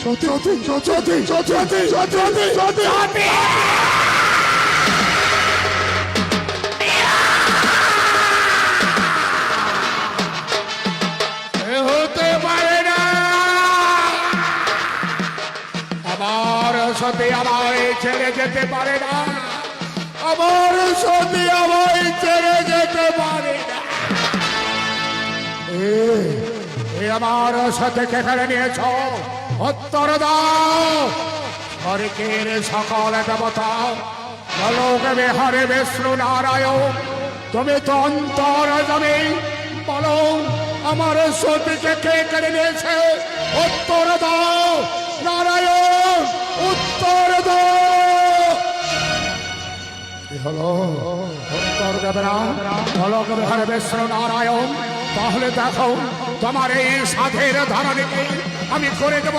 সতী সতী সতী সতী সতী হতে পারে না। আমার সতী আমায় ছেড়ে যেতে পারে না। আমার সতী আমায় ছেড়ে যেতে পারে না। এ আমার সাথে কেখানে নিয়েছ, উত্তর দাও। স্বর্গের সকল দেবতা, লোক বিহারে বিষ্ণু নারায়ণ, তুমি তো অন্তর যাবে, বলো আমার সতীকে কে কেড়ে নিয়েছে? উত্তর দাও নারায়ণ, উত্তর দাও। কি হলো? উত্তর দেবে না? লোক বিহারে বিষ্ণু নারায়ণ, তাহলে দেখো তোমার এই সাধের ধারণীকে আমি করে দেব।